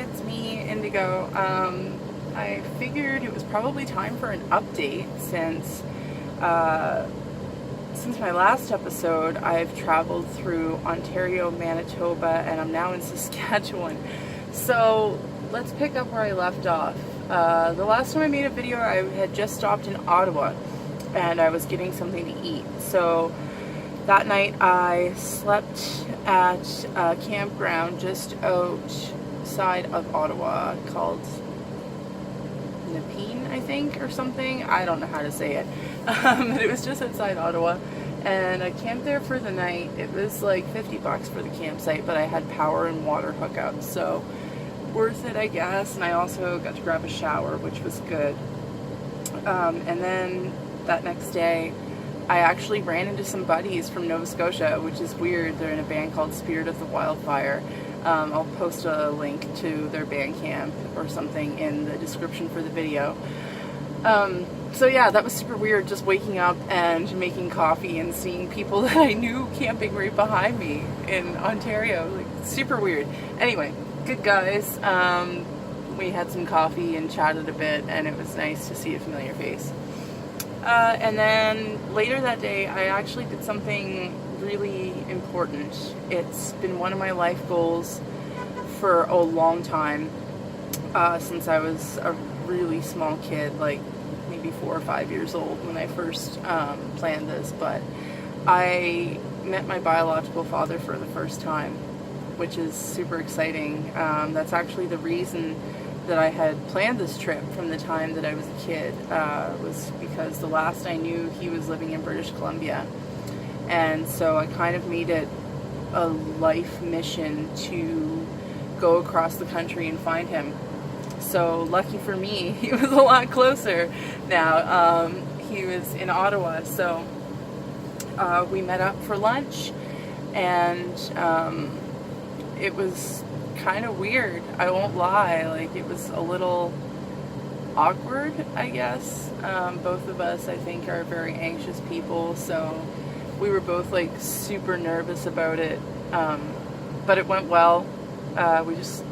it's me, Indigo. I figured it was probably time for an update since my last episode. I've traveled through Ontario, Manitoba, and I'm now in Saskatchewan. So let's pick up where I left off. The last time I made a video, I had just stopped in Ottawa, and I was getting something to eat. So that night I slept at a campground just outside of Ottawa called Nepean, I think, or something. I don't know how to say it. But it was just outside Ottawa, and I camped there for the night. It was like $50 for the campsite, but I had power and water hookups, so worth it, I guess. And I also got to grab a shower, which was good. And then that next day I actually ran into some buddies from Nova Scotia, which is weird. They're in a band called Spirit of the Wildfire. I'll post a link to their Bandcamp or something in the description for the video. So yeah, that was super weird, just waking up and making coffee and seeing people that I knew camping right behind me in Ontario. Like, super weird. Anyway, good guys. We had some coffee and chatted a bit, and it was nice to see a familiar face. And then later that day, I actually did something really important. It's been one of my life goals for a long time, since I was a really small kid, like maybe 4 or 5 years old when I first planned this. But I met my biological father for the first time, which is super exciting. That's actually the reason that I had planned this trip from the time that I was a kid, was because the last I knew he was living in British Columbia. And so I kind of made it a life mission to go across the country and find him. So lucky for me, he was a lot closer now. He was in Ottawa, so we met up for lunch, and it was kind of weird, I won't lie. Like, it was a little awkward, I guess. Both of us, I think, are very anxious people, so we were both like super nervous about it, but it went well. We just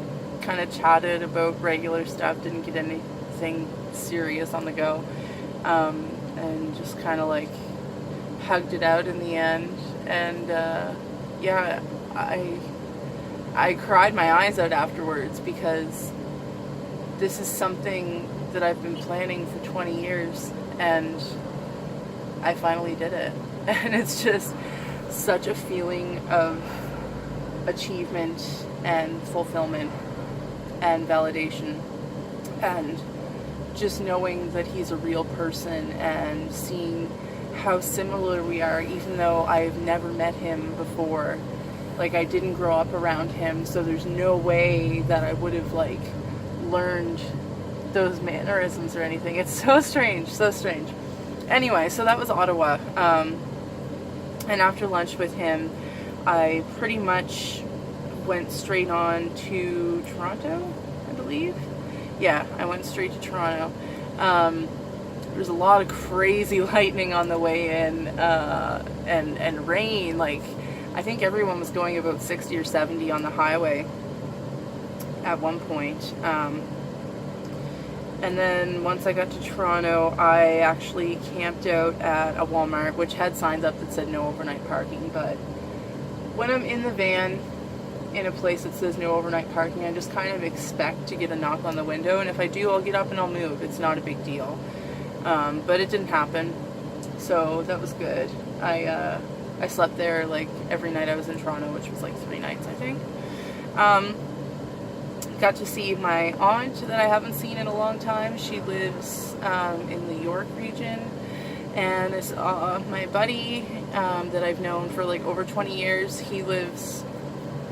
kind of chatted about regular stuff, didn't get anything serious on the go, and just kind of like hugged it out in the end. And yeah, I cried my eyes out afterwards, because this is something that I've been planning for 20 years, and I finally did it. And it's just such a feeling of achievement and fulfillment and validation, and just knowing that he's a real person and seeing how similar we are, even though I've never met him before. Like, I didn't grow up around him, so there's no way that I would have like learned those mannerisms or anything. It's so strange, so strange. Anyway, so that was Ottawa. And after lunch with him, I pretty much went straight on to Toronto, I believe. Yeah, I went straight to Toronto. There was a lot of crazy lightning on the way in, and rain. Like, I think everyone was going about 60 or 70 on the highway at one point. And then once I got to Toronto, I actually camped out at a Walmart, which had signs up that said no overnight parking. But when I'm in the van in a place that says no overnight parking, I just kind of expect to get a knock on the window, and if I do, I'll get up and I'll move. It's not a big deal. But it didn't happen, so that was good. I slept there like every night I was in Toronto, which was like 3 nights, I think. Got to see my aunt that I haven't seen in a long time. She lives in the York region. And I saw my buddy that I've known for like over 20 years. He lives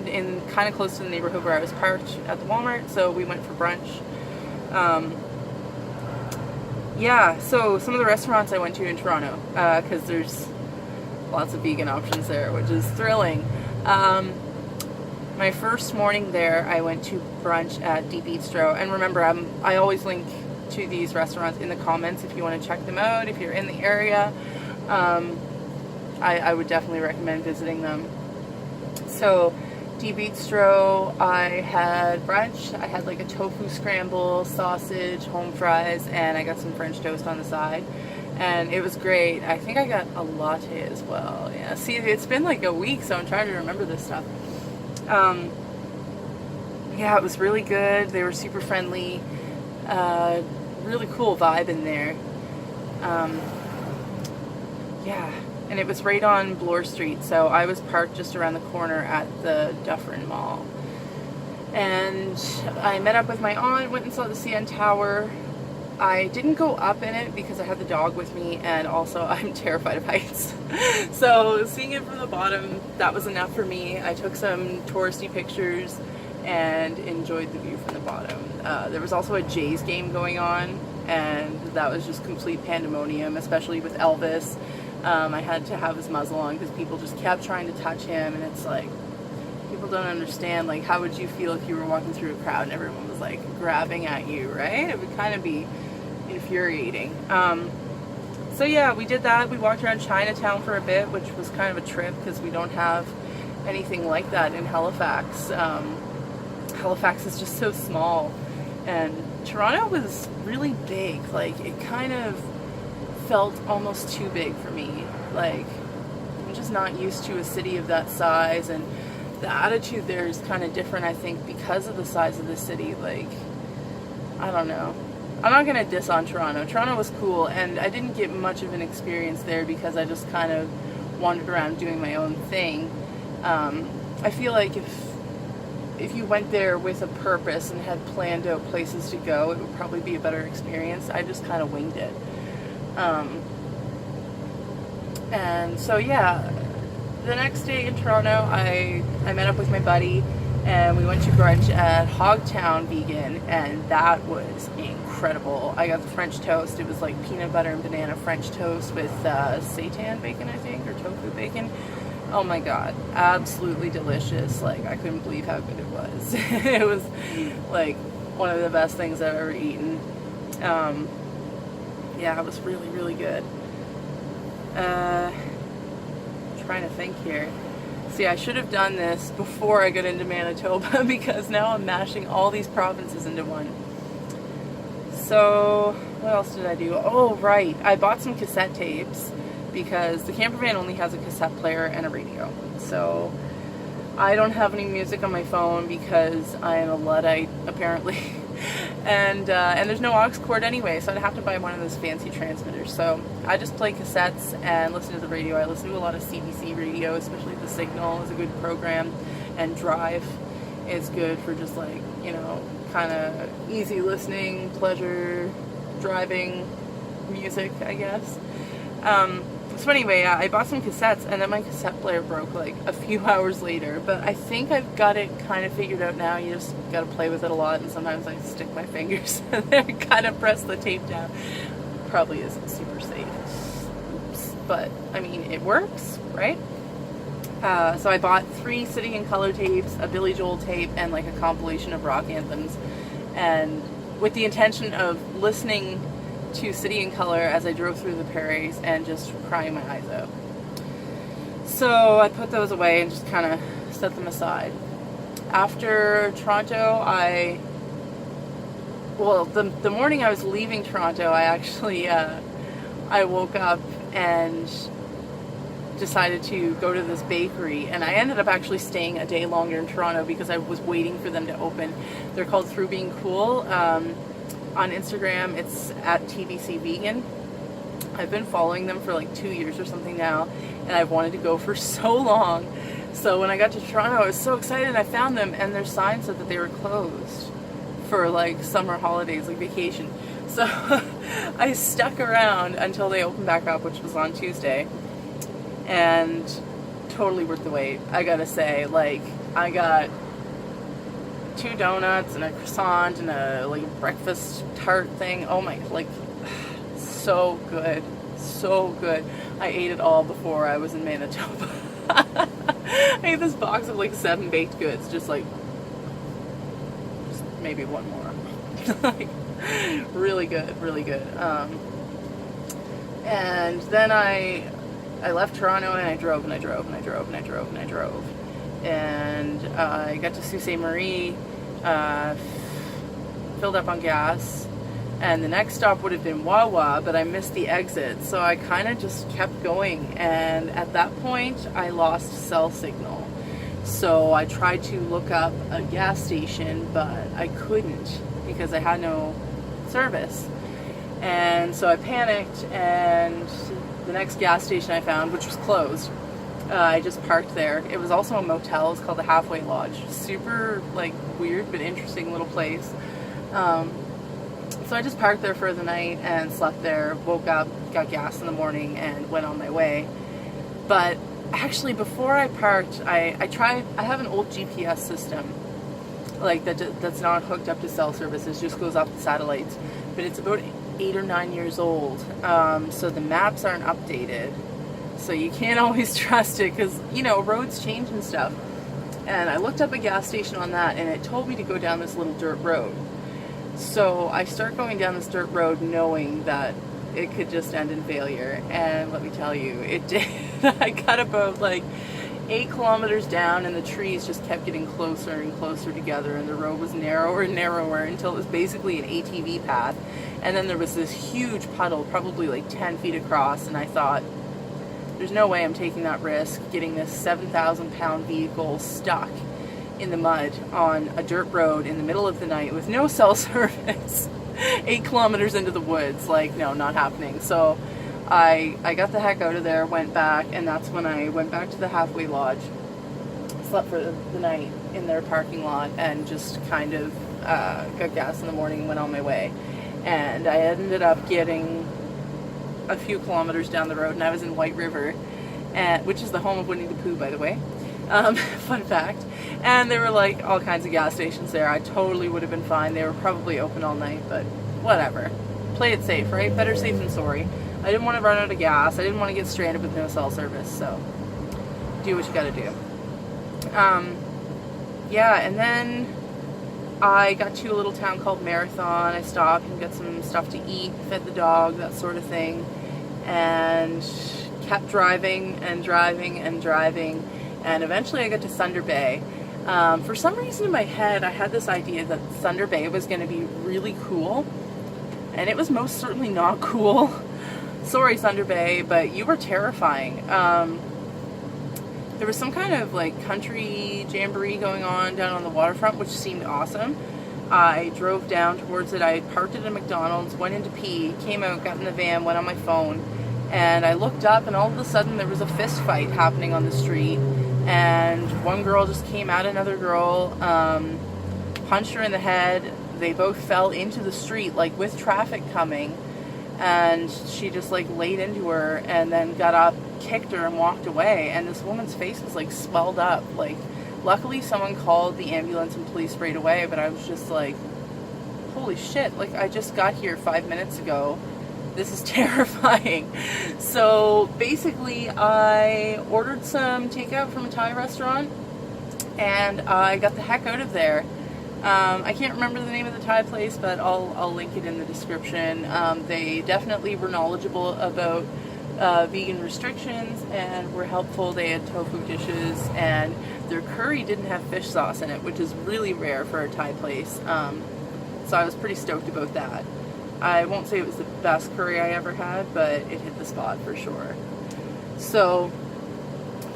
in kind of close to the neighborhood where I was parked at the Walmart, so we went for brunch. Yeah, so some of the restaurants I went to in Toronto, because there's lots of vegan options there, which is thrilling. My first morning there, I went to brunch at Deep Bistro, and remember, I always link to these restaurants in the comments if you want to check them out. If you're in the area, I would definitely recommend visiting them. So D Bistro, I had brunch. I had like a tofu scramble, sausage, home fries, and I got some French toast on the side. And it was great. I think I got a latte as well. Yeah, see, it's been like a week, so I'm trying to remember this stuff. Yeah, it was really good. They were super friendly. Really cool vibe in there. Yeah, and it was right on Bloor Street, so I was parked just around the corner at the Dufferin Mall. And I met up with my aunt, went and saw the CN Tower. I didn't go up in it because I had the dog with me, and also I'm terrified of heights. So seeing it from the bottom, that was enough for me. I took some touristy pictures and enjoyed the view from the bottom. There was also a Jays game going on, and that was just complete pandemonium, especially with Elvis. I had to have his muzzle on because people just kept trying to touch him, and it's like, people don't understand, like, how would you feel if you were walking through a crowd and everyone was like grabbing at you, right? It would kind of be infuriating. So yeah, we did that. We walked around Chinatown for a bit, which was kind of a trip because we don't have anything like that in Halifax. Halifax is just so small, and Toronto was really big. Like, it kind of felt almost too big for me. Like, I'm just not used to a city of that size, and the attitude there is kind of different, I think, because of the size of the city. Like, I don't know. I'm not gonna diss on Toronto. Toronto was cool, and I didn't get much of an experience there because I just kind of wandered around doing my own thing. I feel like if you went there with a purpose and had planned out places to go, it would probably be a better experience. I just kind of winged it. And so yeah, the next day in Toronto, I met up with my buddy, and we went to brunch at Hogtown Vegan, and that was incredible. I got the French toast. It was like peanut butter and banana French toast with seitan bacon, I think, or tofu bacon. Oh my god, absolutely delicious. Like, I couldn't believe how good it was. It was like one of the best things I've ever eaten. Yeah, it was really, really good. Trying to think here. See, I should have done this before I got into Manitoba because now I'm mashing all these provinces into one. So, what else did I do? Oh, right. I bought some cassette tapes because the camper van only has a cassette player and a radio. So, I don't have any music on my phone because I am a Luddite, apparently. And there's no aux cord anyway, so I'd have to buy one of those fancy transmitters. So I just play cassettes and listen to the radio. I listen to a lot of CBC radio, especially The Signal is a good program, and Drive is good for just, like, you know, kind of easy listening, pleasure driving music, I guess. So anyway, I bought some cassettes, and then my cassette player broke like a few hours later, but I think I've got it kind of figured out now. You just got to play with it a lot, and sometimes I stick my fingers and then kind of press the tape down. Probably isn't super safe. Oops. But, I mean, it works, right? So I bought 3 City and Color tapes, a Billy Joel tape, and like a compilation of rock anthems, and with the intention of listening to City and Color as I drove through the prairies and just crying my eyes out. So I put those away and just kind of set them aside. After Toronto, the morning I was leaving Toronto, I actually, I woke up and decided to go to this bakery, and I ended up actually staying a day longer in Toronto because I was waiting for them to open. They're called Through Being Cool. On Instagram, it's at TBC Vegan. I've been following them for like 2 years or something now, and I've wanted to go for so long. So when I got to Toronto, I was so excited, and I found them, and their sign said that they were closed for like summer holidays, like vacation. So I stuck around until they opened back up, which was on Tuesday, and totally worth the wait. I gotta say, like, I got 2 donuts and a croissant and a like breakfast tart thing. Oh my, like, so good, so good. I ate it all before I was in Manitoba. I ate this box of like 7 baked goods, just maybe one more. Like, really good, really good. And then I left Toronto, and I drove and I drove and I drove and I drove and I drove. and I got to Sault Ste. Marie, uh, filled up on gas, and the next stop would have been Wawa, but I missed the exit, so I kind of just kept going, and at that point I lost cell signal. So I tried to look up a gas station, but I couldn't because I had no service. And so I panicked, and the next gas station I found, which was closed, I just parked there. It was also a motel. It's called the Halfway Lodge. Super like weird but interesting little place. So I just parked there for the night and slept there, woke up, got gas in the morning, and went on my way. But actually, before I parked, I have an old GPS system, like that's not hooked up to cell services, just goes off the satellites. But it's about 8 or 9 years old, so the maps aren't updated. So you can't always trust it because, you know, roads change and stuff. And I looked up a gas station on that, and it told me to go down this little dirt road. So I start going down this dirt road knowing that it could just end in failure. And let me tell you, it did. I got about like 8 kilometers down, and the trees just kept getting closer and closer together, and the road was narrower and narrower until it was basically an ATV path. And then there was this huge puddle, probably like 10 feet across, and I thought, there's no way I'm taking that risk, getting this 7,000-pound vehicle stuck in the mud on a dirt road in the middle of the night with no cell service 8 kilometers into the woods. Like, no, not happening. So I got the heck out of there, went back, and that's when I went back to the Halfway Lodge, slept for the night in their parking lot, and just kind of got gas in the morning and went on my way. And I ended up getting a few kilometers down the road, and I was in White River, which is the home of Winnie the Pooh, by the way. Fun fact. And there were like all kinds of gas stations there. I totally would have been fine. They were probably open all night, but whatever. Play it safe, right? Better safe than sorry. I didn't want to run out of gas. I didn't want to get stranded with no cell service, so do what you gotta do. Yeah, and then I got to a little town called Marathon. I stopped and got some stuff to eat, fed the dog, that sort of thing, and kept driving and driving and driving, and eventually I got to Thunder Bay. For some reason in my head, I had this idea that Thunder Bay was going to be really cool, and it was most certainly not cool. Sorry, Thunder Bay, but you were terrifying. There was some kind of like country jamboree going on down on the waterfront, which seemed awesome. I drove down towards it. I parked at a McDonald's, went in to pee, came out, got in the van, went on my phone, and I looked up, and all of a sudden there was a fist fight happening on the street, and one girl just came at another girl, punched her in the head. They both fell into the street, like with traffic coming, and she just like laid into her and then got up, kicked her, and walked away. And this woman's face was like swelled up. Like, luckily someone called the ambulance and police right away, but I was just like, holy shit, like I just got here 5 minutes ago. This is terrifying. So basically I ordered some takeout from a Thai restaurant, and I got the heck out of there. I can't remember the name of the Thai place, but I'll link it in the description. They definitely were knowledgeable about vegan restrictions and were helpful. They had tofu dishes, and their curry didn't have fish sauce in it, which is really rare for a Thai place. So I was pretty stoked about that. I won't say it was the best curry I ever had, but it hit the spot for sure. So,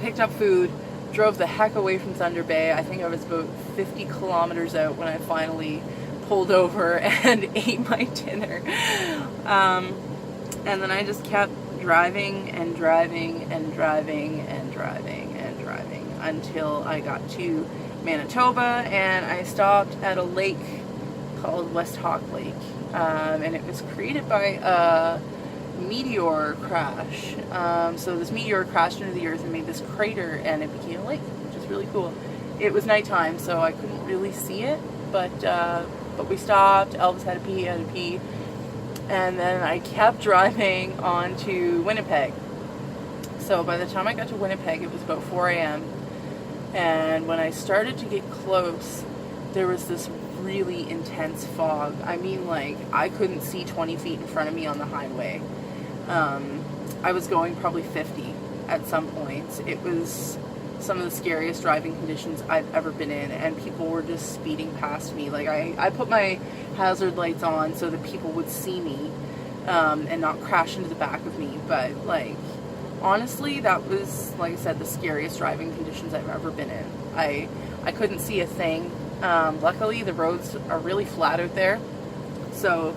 picked up food, drove the heck away from Thunder Bay. I think I was about 50 kilometers out when I finally pulled over and ate my dinner. And then I just kept driving and driving and driving and driving and driving until I got to Manitoba, and I stopped at a lake called West Hawk Lake. And it was created by a meteor crash. So this meteor crashed into the earth and made this crater, and it became a lake, which is really cool. It was nighttime, so I couldn't really see it, but we stopped. Elvis had to pee, and then I kept driving on to Winnipeg. So by the time I got to Winnipeg, it was about 4 a.m. And when I started to get close, there was this really intense fog. I mean, like, I couldn't see 20 feet in front of me on the highway. I was going probably 50 at some points. It was some of the scariest driving conditions I've ever been in, and people were just speeding past me. Like I put my hazard lights on so that people would see me and not crash into the back of me. But like, honestly, that was, like I said, the scariest driving conditions I've ever been in. I couldn't see a thing. Luckily, the roads are really flat out there, so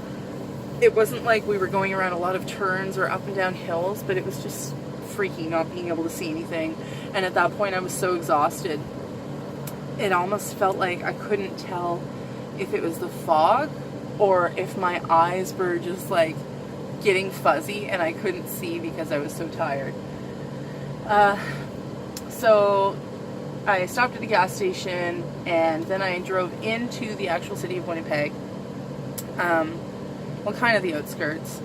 it wasn't like we were going around a lot of turns or up and down hills, but it was just freaky not being able to see anything. And at that point I was so exhausted, it almost felt like I couldn't tell if it was the fog or if my eyes were just like getting fuzzy and I couldn't see because I was so tired. So I stopped at a gas station, and then I drove into the actual city of Winnipeg, well, kind of the outskirts,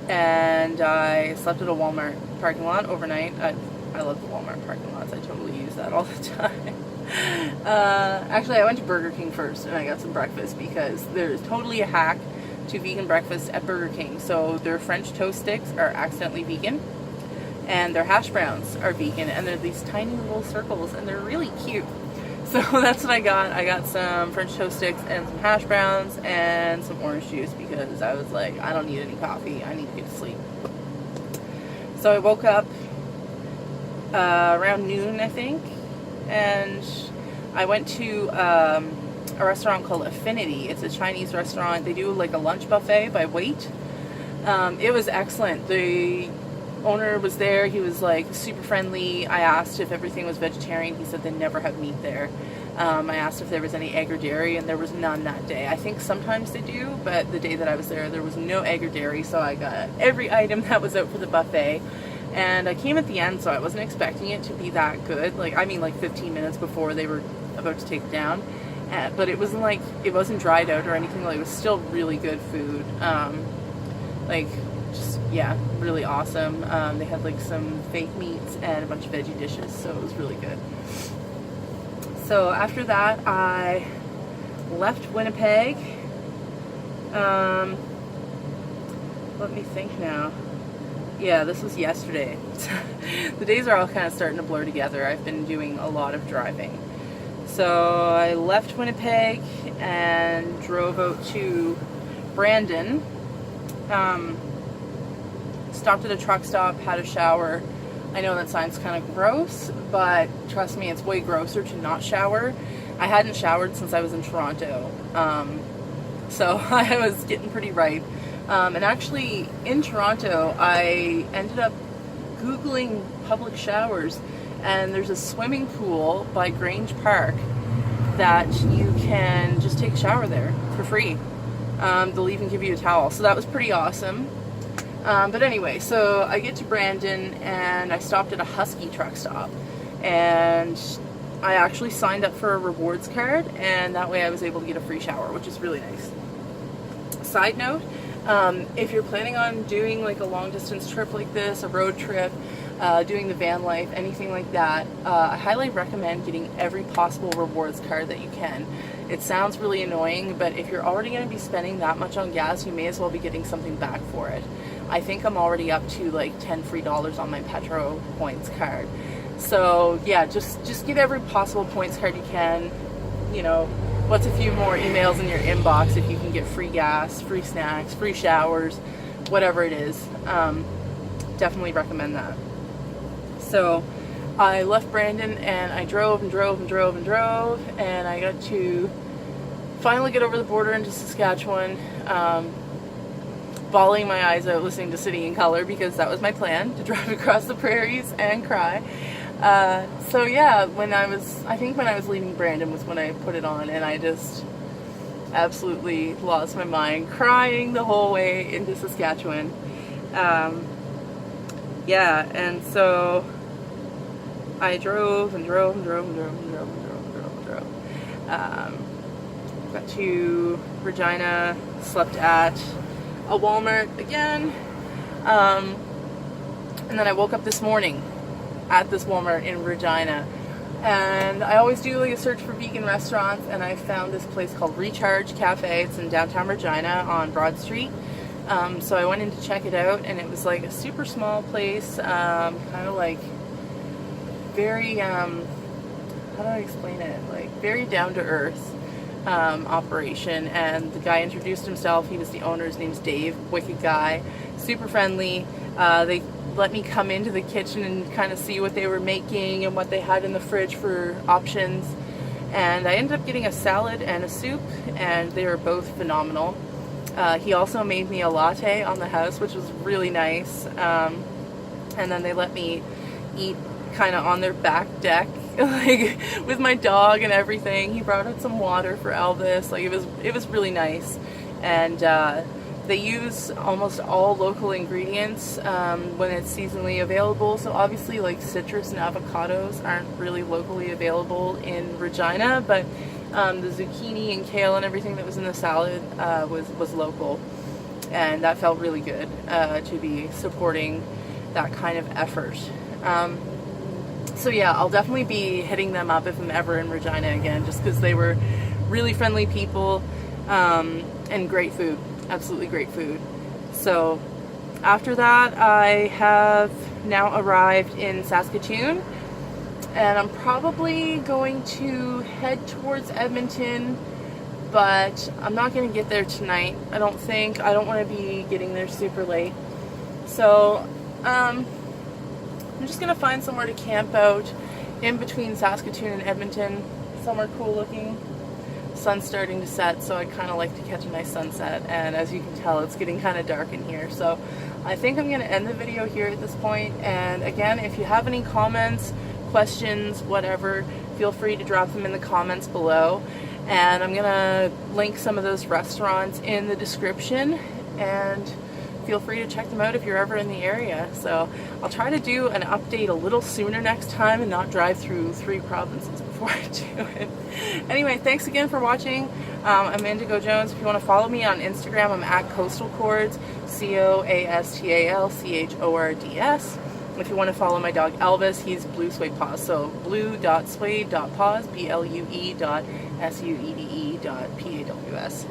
and I slept at a Walmart parking lot overnight. I love the Walmart parking lots. I totally use that all the time. Actually, I went to Burger King first, and I got some breakfast because there's totally a hack to vegan breakfast at Burger King. So their French toast sticks are accidentally vegan, and their hash browns are vegan, and they're these tiny little circles, and they're really cute. So that's what I got. I got some French toast sticks and some hash browns and some orange juice because I was like, I don't need any coffee. I need to get to sleep. So I woke up around noon, I think, and I went to a restaurant called Affinity. It's a Chinese restaurant. They do like a lunch buffet by weight. It was excellent. The owner was there. He was like super friendly. I asked if everything was vegetarian. He said they never have meat there. I asked if there was any egg or dairy, and there was none that day. I think sometimes they do, but the day that I was there was no egg or dairy, so I got every item that was out for the buffet. And I came at the end, so I wasn't expecting it to be that good. Like, I mean, like 15 minutes before they were about to take it down. But it wasn't like, it wasn't dried out or anything. Like, it was still really good food. Like, just, yeah, really awesome. They had like some fake meats and a bunch of veggie dishes, so it was really good. So after that, I left Winnipeg. Let me think now. Yeah, this was yesterday. The days are all kind of starting to blur together. I've been doing a lot of driving. So I left Winnipeg and drove out to Brandon. Stopped at a truck stop, had a shower. I know that sounds kind of gross, but trust me, it's way grosser to not shower. I hadn't showered since I was in Toronto, so I was getting pretty ripe. And actually, in Toronto, I ended up Googling public showers, and there's a swimming pool by Grange Park that you can just take a shower there for free. They'll even give you a towel, so that was pretty awesome. But anyway, so I get to Brandon, and I stopped at a Husky truck stop, and I actually signed up for a rewards card, and that way I was able to get a free shower, which is really nice. Side note, if you're planning on doing like a long distance trip like this, a road trip, doing the van life, anything like that, I highly recommend getting every possible rewards card that you can. It sounds really annoying, but if you're already going to be spending that much on gas, you may as well be getting something back for it. I think I'm already up to like $10 free on my Petro points card. So yeah, just get every possible points card you can. You know, what's a few more emails in your inbox if you can get free gas, free snacks, free showers, whatever it is. Definitely recommend that. So I left Brandon, and I drove and drove and drove and drove, and I got to finally get over the border into Saskatchewan, bawling my eyes out listening to City in Color, because that was my plan, to drive across the prairies and cry. So yeah, I think when I was leaving Brandon was when I put it on, and I just absolutely lost my mind, crying the whole way into Saskatchewan. Yeah, and so I drove and drove and drove and drove and drove and drove and drove and drove. Got to Regina, slept at a Walmart again, and then I woke up this morning at this Walmart in Regina, and I always do like a search for vegan restaurants, and I found this place called Recharge Cafe. It's in downtown Regina on Broad Street. So I went in to check it out, and it was like a super small place, kind of like very how do I explain it? Like, very down to earth operation. And the guy introduced himself. He was the owner. His name's Dave. Wicked guy, super friendly. They let me come into the kitchen and kind of see what they were making and what they had in the fridge for options. And I ended up getting a salad and a soup, and they were both phenomenal. He also made me a latte on the house, which was really nice. And then they let me eat kind of on their back deck, like with my dog and everything. He brought out some water for Elvis. Like, it was really nice. And they use almost all local ingredients when it's seasonally available. So obviously, like, citrus and avocados aren't really locally available in Regina, but the zucchini and kale and everything that was in the salad was local, and that felt really good to be supporting that kind of effort. So yeah, I'll definitely be hitting them up if I'm ever in Regina again, just because they were really friendly people and great food, absolutely great food. So after that, I have now arrived in Saskatchewan, and I'm probably going to head towards Edmonton, but I'm not going to get there tonight, I don't think. I don't want to be getting there super late. So I'm just going to find somewhere to camp out in between Saskatoon and Edmonton, somewhere cool looking. Sun's starting to set, so I kind of like to catch a nice sunset, and as you can tell, it's getting kind of dark in here. So I think I'm going to end the video here at this point. And again, if you have any comments, questions, whatever, feel free to drop them in the comments below, and I'm gonna link some of those restaurants in the description, and feel free to check them out if you're ever in the area. So I'll try to do an update a little sooner next time and not drive through 3 provinces before I do it. Anyway, thanks again for watching. I'm Indigo Jones. If you want to follow me on Instagram, I'm at Coastal Chords, COASTALCHORDS. If you want to follow my dog Elvis, he's Blue Suede Paws, so blue.suede.paws, BLUE.SUEDE.PAWS.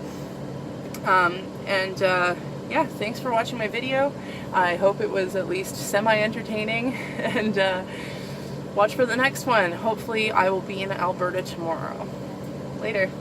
Yeah, thanks for watching my video. I hope it was at least semi-entertaining, and watch for the next one. Hopefully I will be in Alberta tomorrow. Later.